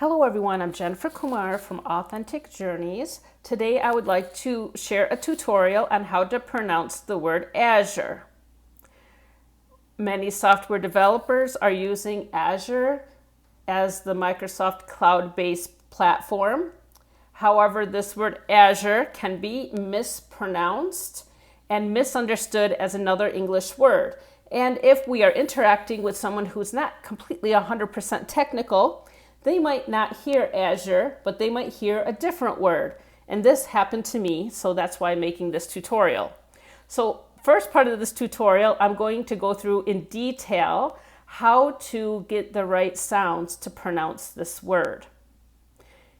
Hello everyone, I'm Jennifer Kumar from Authentic Journeys. Today I would like to share a tutorial on how to pronounce the word Azure. Many software developers are using Azure as the Microsoft cloud-based platform. However, this word Azure can be mispronounced and misunderstood as another English word. And if we are interacting with someone who's not completely 100% technical, they might not hear Azure, but they might hear a different word. And this happened to me, so that's why I'm making this tutorial. So first part of this tutorial, I'm going to go through in detail how to get the right sounds to pronounce this word.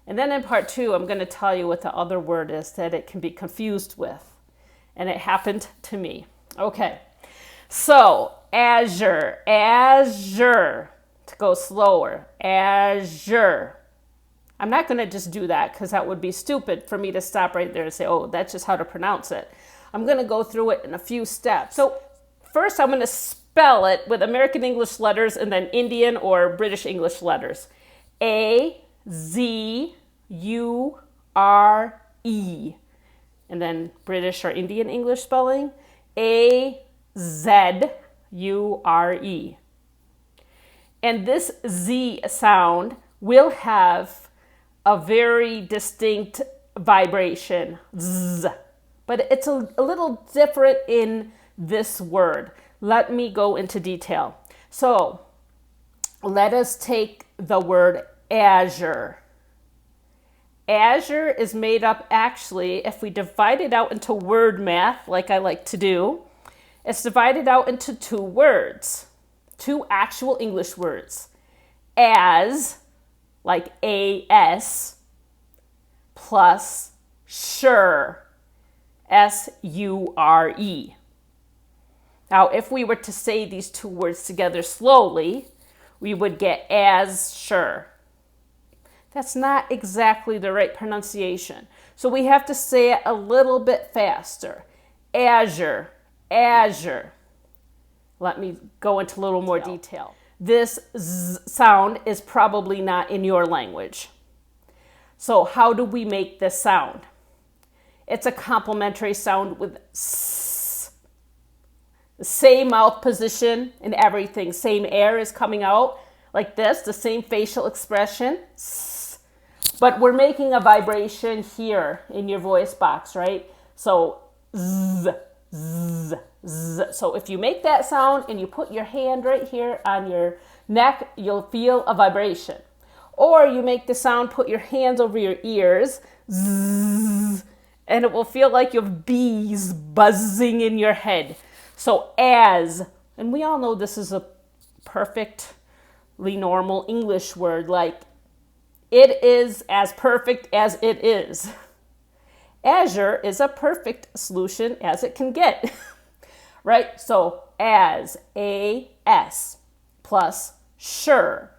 And then in part two, I'm going to tell you what the other word is that it can be confused with. And it happened to me. Okay, so Azure. To go slower, Azure. I'm not going to just do that because that would be stupid for me to stop right there and say, oh, that's just how to pronounce it. I'm going to go through it in a few steps. So first I'm going to spell it with American English letters and then Indian or British English letters. A-Z-U-R-E. And then British or Indian English spelling, A-Z-U-R-E. And this Z sound will have a very distinct vibration, Z. But it's a little different in this word. Let me go into detail. So let us take the word Azure. Azure is made up, actually, if we divide it out into word math, like I like to do, it's divided out into two words. Two actual English words. As, like A-S, plus sure, S-U-R-E. Now, if we were to say these two words together slowly, we would get as sure. That's not exactly the right pronunciation. So we have to say it a little bit faster. Azure, Azure. Let me go into a little more detail. This Z sound is probably not in your language. So how do we make this sound? It's a complementary sound with S. The same mouth position and everything. Same air is coming out like this, the same facial expression. S. But we're making a vibration here in your voice box, right? So Z, Z. Z. So if you make that sound and you put your hand right here on your neck, you'll feel a vibration. Or you make the sound, put your hands over your ears, zzz, and it will feel like you have bees buzzing in your head. So as, and we all know this is a perfectly normal English word, like it is as perfect as it is. Azure is a perfect solution as it can get. Right? So as, A-S, plus sure,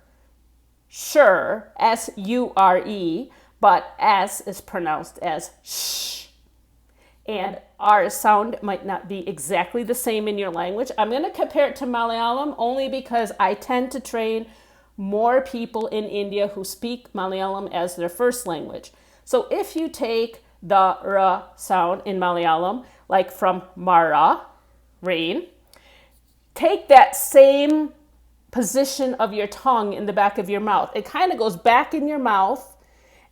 sure, S-U-R-E, but S is pronounced as sh. And our sound might not be exactly the same in your language. I'm going to compare it to Malayalam only because I tend to train more people in India who speak Malayalam as their first language. So if you take the R sound in Malayalam, like from Mara, rain, take that same position of your tongue in the back of your mouth. It kind of goes back in your mouth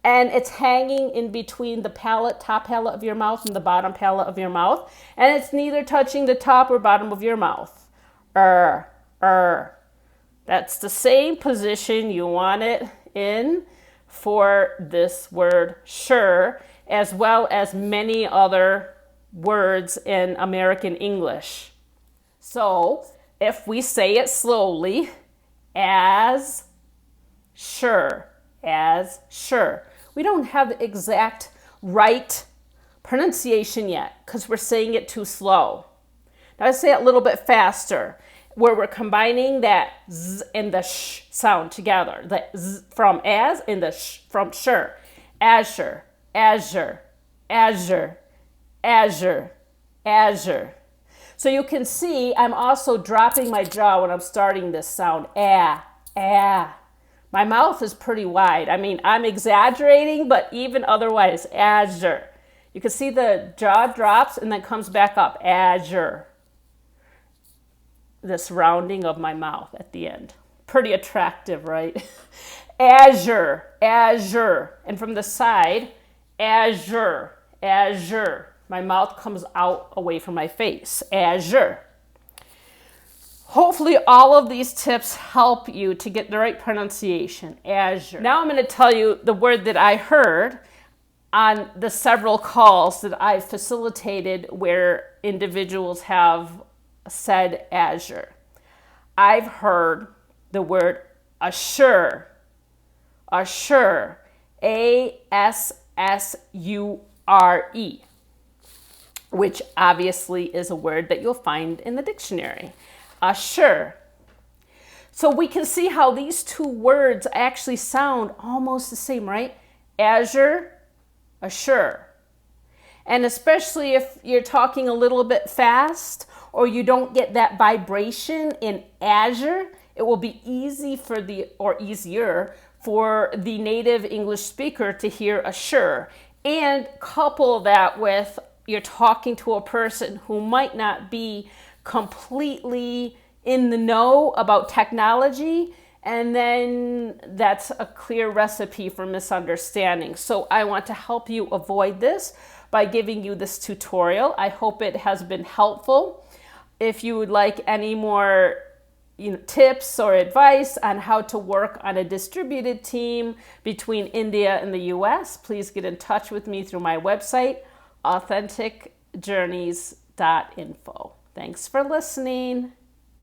and it's hanging in between the palate, top palate of your mouth and the bottom palate of your mouth. And it's neither touching the top or bottom of your mouth. That's the same position you want it in for this word sure, as well as many other words in American English. So if we say it slowly, as sure, we don't have the exact right pronunciation yet because we're saying it too slow. Now I say it a little bit faster, where we're combining that Z and the sh sound together. The Z from as and the sh from sure. Azure, Azure, Azure, Azure, Azure. So you can see I'm also dropping my jaw when I'm starting this sound. My mouth is pretty wide. I mean, I'm exaggerating, but even otherwise, Azure. You can see the jaw drops and then comes back up, Azure. This rounding of my mouth at the end. Pretty attractive, right? Azure, Azure. And from the side, Azure, Azure. My mouth comes out away from my face, Azure. Hopefully all of these tips help you to get the right pronunciation, Azure. Now I'm going to tell you the word that I heard on the several calls that I've facilitated where individuals have said Azure. I've heard the word assure, assure, A-S-S-U-R-E, which obviously is a word that you'll find in the dictionary. Assure. So we can see how these two words actually sound almost the same, right? Azure, assure. And especially if you're talking a little bit fast or you don't get that vibration in Azure, it will be easier for the native English speaker to hear assure. And couple that with you're talking to a person who might not be completely in the know about technology, and then that's a clear recipe for misunderstanding. So I want to help you avoid this by giving you this tutorial. I hope it has been helpful. If you would like any more tips or advice on how to work on a distributed team between India and the US, please get in touch with me through my website, authenticjourneys.info. Thanks for listening.